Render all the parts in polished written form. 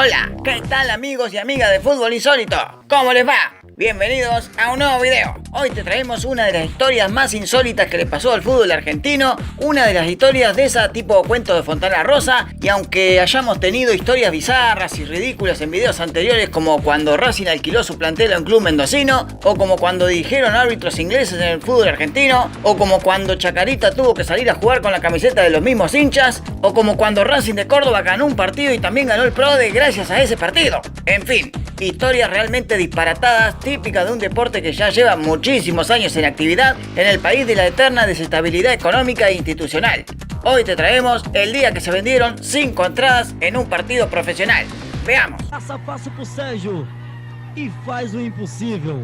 Hola, ¿qué tal amigos y amigas de Fútbol Insólito? ¿Cómo les va? Bienvenidos a un nuevo video. Hoy te traemos una de las historias más insólitas que le pasó al fútbol argentino, una de las historias de esa tipo cuento de Fontana Rosa, y aunque hayamos tenido historias bizarras y ridículas en videos anteriores como cuando Racing alquiló su plantel a un club mendocino, o como cuando dirigieron árbitros ingleses en el fútbol argentino, o como cuando Chacarita tuvo que salir a jugar con la camiseta de los mismos hinchas, o como cuando Racing de Córdoba ganó un partido y también ganó el PRODE gracias a ese partido. En fin, historias realmente disparatadas, típicas de un deporte que ya lleva muchísimos años en actividad en el país de la eterna desestabilidad económica e institucional. Hoy te traemos el día que se vendieron 5 entradas en un partido profesional. Veamos. Passa passo pro Sérgio y faz lo imposible.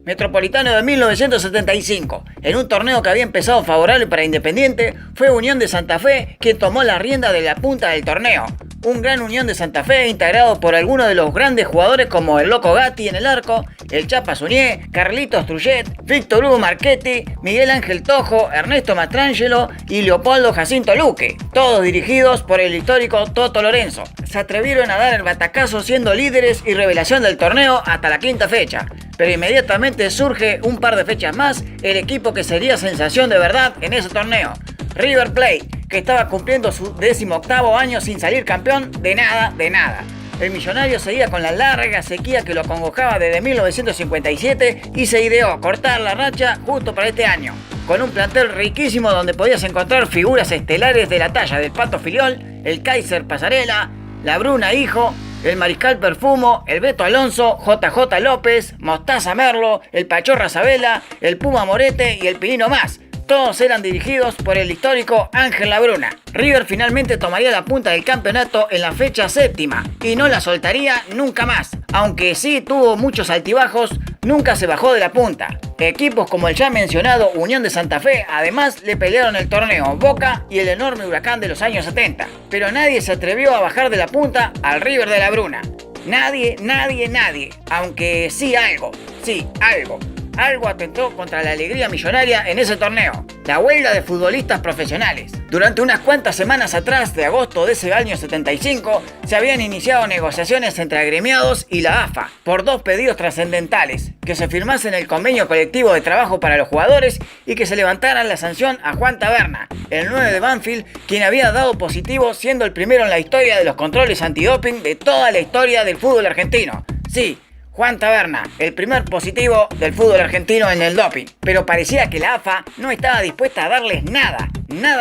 Metropolitano de 1975. En un torneo que había empezado favorable para Independiente, fue Unión de Santa Fe quien tomó la rienda de la punta del torneo. Un gran Unión de Santa Fe integrado por algunos de los grandes jugadores como el Loco Gatti en el arco, el Chapa Suñé, Carlitos Trullet, Víctor Hugo Marchetti, Miguel Ángel Tojo, Ernesto Mastrangelo y Leopoldo Jacinto Luque, todos dirigidos por el histórico Toto Lorenzo. Se atrevieron a dar el batacazo siendo líderes y revelación del torneo hasta la quinta fecha, pero inmediatamente surge un par de fechas más el equipo que sería sensación de verdad en ese torneo, River Plate, que estaba cumpliendo su 18º año sin salir campeón de nada. El millonario seguía con la larga sequía que lo acongojaba desde 1957 y se ideó cortar la racha justo para este año, con un plantel riquísimo donde podías encontrar figuras estelares de la talla del Pato Filiol, el Kaiser Pasarela, la Bruna Hijo, el Mariscal Perfumo, el Beto Alonso, JJ López, Mostaza Merlo, el Pachorra Sabela, el Puma Morete y el Pinino Más. Todos eran dirigidos por el histórico Ángel Labruna. River finalmente tomaría la punta del campeonato en la fecha 7ª y no la soltaría nunca más. Aunque sí tuvo muchos altibajos, nunca se bajó de la punta. Equipos como el ya mencionado Unión de Santa Fe además le pelearon el torneo, Boca y el enorme Huracán de los años 70. Pero nadie se atrevió a bajar de la punta al River de Labruna. Nadie. Aunque sí algo. Algo atentó contra la alegría millonaria en ese torneo, la huelga de futbolistas profesionales. Durante unas cuantas semanas atrás, de agosto de ese año 75, se habían iniciado negociaciones entre agremiados y la AFA por 2 pedidos trascendentales: que se firmasen el convenio colectivo de trabajo para los jugadores y que se levantara la sanción a Juan Taberna, el 9 de Banfield, quien había dado positivo siendo el primero en la historia de los controles antidoping de toda la historia del fútbol argentino. Sí, Juan Taberna, el primer positivo del fútbol argentino en el doping. Pero parecía que la AFA no estaba dispuesta a darles nada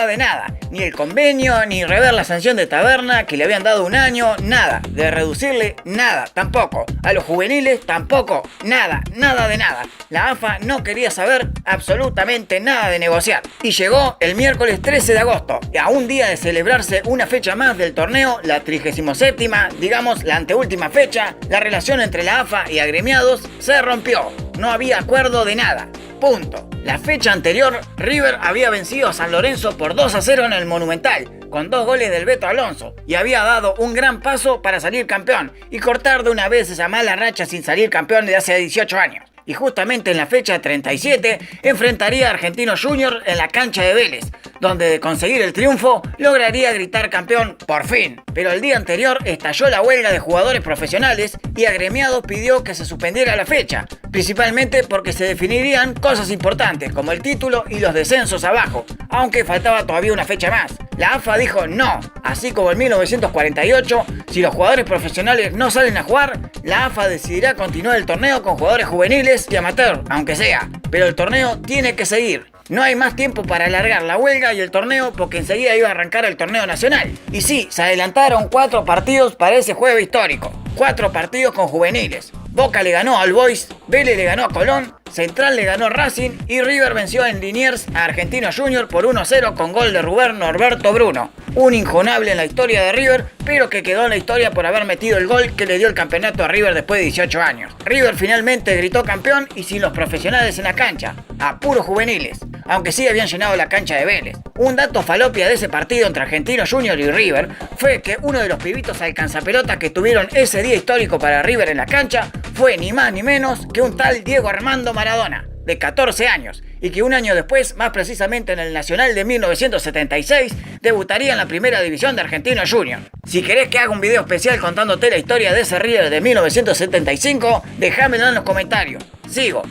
de nada. Ni el convenio, ni rever la sanción de Taberna, que le habían dado 1 año, nada. De reducirle, nada, tampoco. A los juveniles, tampoco, nada de nada. La AFA no quería saber absolutamente nada de negociar. Y llegó el miércoles 13 de agosto, a un día de celebrarse una fecha más del torneo, la 37ª, digamos la anteúltima fecha. La relación entre la AFA y agremiados se rompió. No había acuerdo de nada. Punto. La fecha anterior, River había vencido a San Lorenzo por 2-0 en el Monumental, con 2 goles del Beto Alonso, y había dado un gran paso para salir campeón y cortar de una vez esa mala racha sin salir campeón de hace 18 años. Y justamente en la fecha 37 enfrentaría a Argentinos Juniors en la cancha de Vélez, donde de conseguir el triunfo lograría gritar campeón por fin. Pero el día anterior estalló la huelga de jugadores profesionales y agremiados pidió que se suspendiera la fecha, principalmente porque se definirían cosas importantes como el título y los descensos abajo, aunque faltaba todavía una fecha más. La AFA dijo no, así como en 1948, si los jugadores profesionales no salen a jugar, la AFA decidirá continuar el torneo con jugadores juveniles y amateur, aunque sea, pero el torneo tiene que seguir. No hay más tiempo para alargar la huelga y el torneo porque enseguida iba a arrancar el torneo nacional. Y sí, se adelantaron 4 partidos para ese jueves histórico. 4 partidos con juveniles. Boca le ganó al Boys, Vélez le ganó a Colón, Central le ganó a Racing y River venció en Liniers a Argentinos Juniors por 1-0 con gol de Rubén Norberto Bruno. Un injonable en la historia de River, pero que quedó en la historia por haber metido el gol que le dio el campeonato a River después de 18 años. River finalmente gritó campeón y sin los profesionales en la cancha, a puros juveniles, aunque sí habían llenado la cancha de Vélez. Un dato falopia de ese partido entre Argentinos Juniors y River fue que uno de los pibitos alcanzapelotas que tuvieron ese día histórico para River en la cancha fue ni más ni menos que un tal Diego Armando Maradona. de 14 años y que un año después, más precisamente en el Nacional de 1976, debutaría en la primera división de Argentinos Juniors. Si querés que haga un video especial contándote la historia de ese River de 1975, déjamelo en los comentarios. Sigo.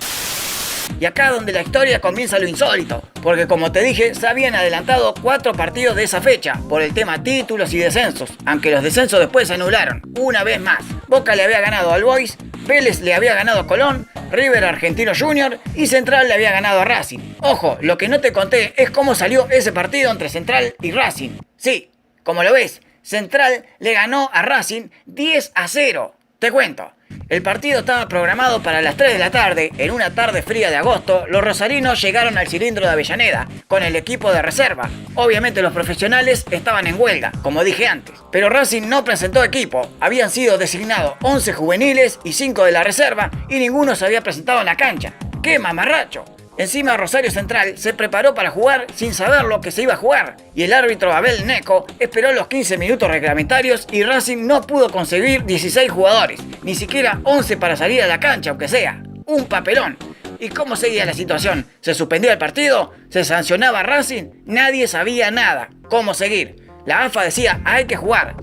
Y acá donde la historia comienza lo insólito, porque como te dije, se habían adelantado 4 partidos de esa fecha, por el tema títulos y descensos, aunque los descensos después se anularon, una vez más. Boca le había ganado al Boys, Vélez le había ganado a Colón, River a Argentinos Juniors y Central le había ganado a Racing. Ojo, lo que no te conté es cómo salió ese partido entre Central y Racing. Sí, como lo ves, Central le ganó a Racing 10-0. Te cuento. El partido estaba programado para las 3 de la tarde. En una tarde fría de agosto, los rosarinos llegaron al cilindro de Avellaneda con el equipo de reserva. Obviamente los profesionales estaban en huelga, como dije antes. Pero Racing no presentó equipo. Habían sido designados 11 juveniles y 5 de la reserva y ninguno se había presentado en la cancha. ¡Qué mamarracho! Encima Rosario Central se preparó para jugar sin saber lo que se iba a jugar y el árbitro Abel Neco esperó los 15 minutos reglamentarios y Racing no pudo conseguir 16 jugadores, ni siquiera 11 para salir a la cancha aunque sea. Un papelón. ¿Y cómo seguía la situación? ¿Se suspendía el partido? ¿Se sancionaba a Racing? Nadie sabía nada. ¿Cómo seguir? La AFA decía, hay que jugar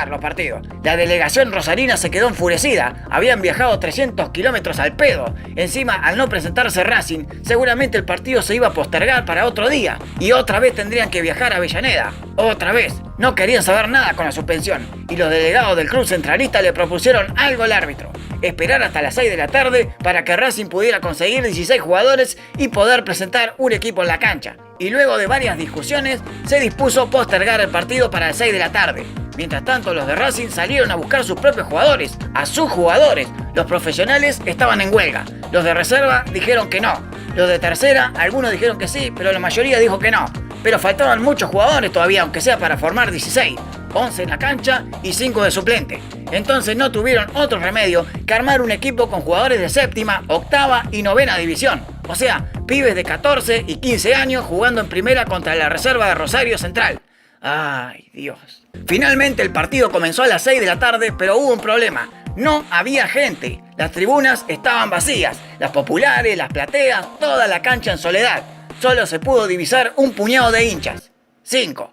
los partidos. La delegación rosarina se quedó enfurecida. Habían viajado 300 kilómetros al pedo. Encima, al no presentarse Racing, seguramente el partido se iba a postergar para otro día. Y otra vez tendrían que viajar a Avellaneda. Otra vez. No querían saber nada con la suspensión. Y los delegados del club centralista le propusieron algo al árbitro. Esperar hasta las 6 de la tarde para que Racing pudiera conseguir 16 jugadores y poder presentar un equipo en la cancha. Y luego de varias discusiones, se dispuso postergar el partido para las 6 de la tarde. Mientras tanto, los de Racing salieron a buscar sus propios jugadores, a sus jugadores. Los profesionales estaban en huelga. Los de reserva dijeron que no. Los de tercera, algunos dijeron que sí, pero la mayoría dijo que no. Pero faltaban muchos jugadores todavía, aunque sea para formar 16. 11 en la cancha y 5 de suplente. Entonces no tuvieron otro remedio que armar un equipo con jugadores de séptima, octava y novena división. O sea, pibes de 14 y 15 años jugando en primera contra la reserva de Rosario Central. ¡Ay, Dios! Finalmente el partido comenzó a las 6 de la tarde, pero hubo un problema. No había gente. Las tribunas estaban vacías. Las populares, las plateas, toda la cancha en soledad. Solo se pudo divisar un puñado de hinchas. 5.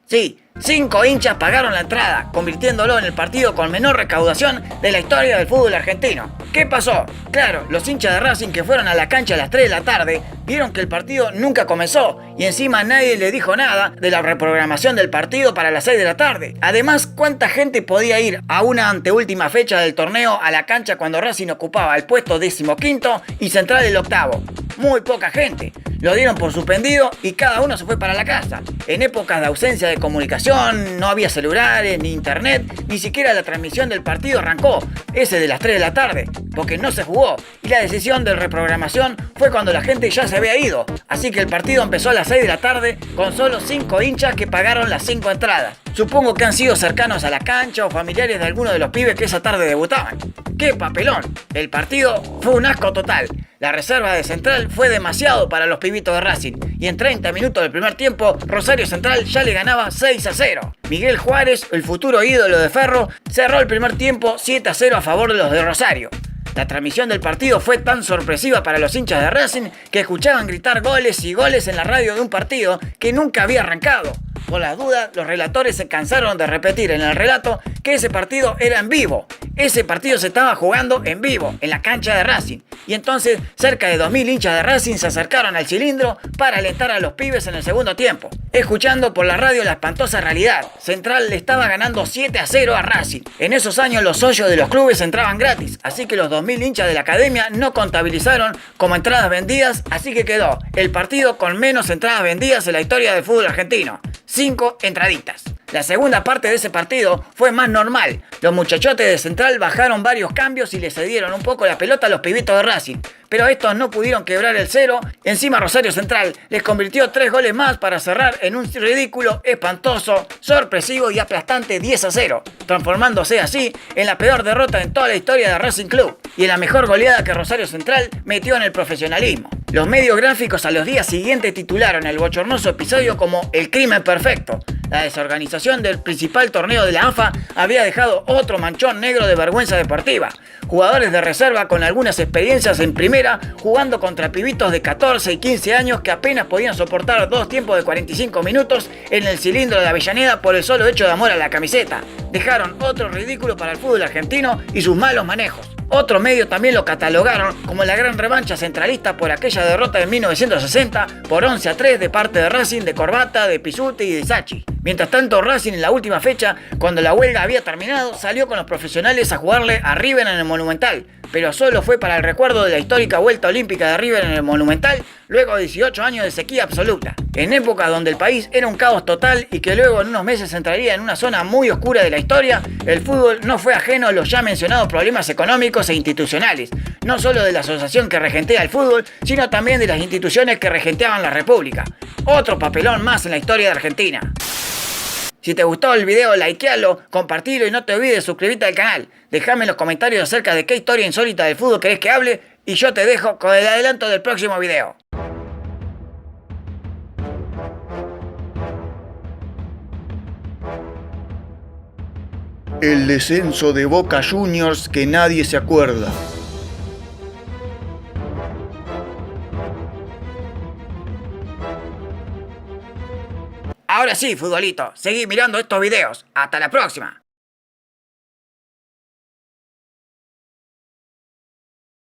Sí, 5 hinchas pagaron la entrada, convirtiéndolo en el partido con menor recaudación de la historia del fútbol argentino. ¿Qué pasó? Claro, los hinchas de Racing que fueron a la cancha a las 3 de la tarde vieron que el partido nunca comenzó y encima nadie le dijo nada de la reprogramación del partido para las 6 de la tarde. Además, ¿cuánta gente podía ir a una anteúltima fecha del torneo a la cancha cuando Racing ocupaba el puesto 15º y Central el 8º? Muy poca gente. Lo dieron por suspendido y cada uno se fue para la casa. En épocas de ausencia de comunicación, no había celulares, ni internet, ni siquiera la transmisión del partido arrancó, ese de las 3 de la tarde, porque no se jugó. Y la decisión de reprogramación fue cuando la gente ya se había ido. Así que el partido empezó a las 6 de la tarde con solo 5 hinchas que pagaron las 5 entradas. Supongo que han sido cercanos a la cancha o familiares de alguno de los pibes que esa tarde debutaban. ¡Qué papelón! El partido fue un asco total. La reserva de Central fue demasiado para los pibitos de Racing y en 30 minutos del primer tiempo, Rosario Central ya le ganaba 6-0. Miguel Juárez, el futuro ídolo de Ferro, cerró el primer tiempo 7-0 a favor de los de Rosario. La transmisión del partido fue tan sorpresiva para los hinchas de Racing que escuchaban gritar goles y goles en la radio de un partido que nunca había arrancado. Por las dudas, los relatores se cansaron de repetir en el relato que ese partido era en vivo. Ese partido se estaba jugando en vivo, en la cancha de Racing. Y entonces, cerca de 2000 hinchas de Racing se acercaron al cilindro para alentar a los pibes en el segundo tiempo. Escuchando por la radio la espantosa realidad, Central le estaba ganando 7-0 a Racing. En esos años los socios de los clubes entraban gratis, así que los 2000 hinchas de la academia no contabilizaron como entradas vendidas, así que quedó el partido con menos entradas vendidas en la historia del fútbol argentino. 5 entraditas. La segunda parte de ese partido fue más normal. Los muchachotes de Central bajaron varios cambios y le cedieron un poco la pelota a los pibitos de Racing. Pero estos no pudieron quebrar el cero. Encima Rosario Central les convirtió 3 goles más para cerrar en un ridículo, espantoso, sorpresivo y aplastante 10-0, transformándose así en la peor derrota en toda la historia de Racing Club y en la mejor goleada que Rosario Central metió en el profesionalismo. Los medios gráficos a los días siguientes titularon el bochornoso episodio como el crimen perfecto. La desorganización del principal torneo de la AFA había dejado otro manchón negro de vergüenza deportiva. Jugadores de reserva con algunas experiencias en primera, jugando contra pibitos de 14 y 15 años que apenas podían soportar 2 tiempos de 45 minutos en el cilindro de Avellaneda por el solo hecho de amor a la camiseta. Dejaron otro ridículo para el fútbol argentino y sus malos manejos. Otros medios también lo catalogaron como la gran revancha centralista por aquella derrota de 1960 por 11-3 de parte de Racing, de Corbata, de Pisuti y de Sacchi. Mientras tanto, Racing en la última fecha, cuando la huelga había terminado, salió con los profesionales a jugarle a River en el Monumental, pero solo fue para el recuerdo de la histórica vuelta olímpica de River en el Monumental, luego de 18 años de sequía absoluta. En época donde el país era un caos total y que luego en unos meses entraría en una zona muy oscura de la historia, el fútbol no fue ajeno a los ya mencionados problemas económicos e institucionales, no solo de la asociación que regentea el fútbol, sino también de las instituciones que regenteaban la República. Otro papelón más en la historia de Argentina. Si te gustó el video, likealo, compartilo y no te olvides de suscribirte al canal. Dejame en los comentarios acerca de qué historia insólita del fútbol querés que hable y yo te dejo con el adelanto del próximo video. El descenso de Boca Juniors que nadie se acuerda. Ahora sí, futbolito, seguí mirando estos videos. Hasta la próxima.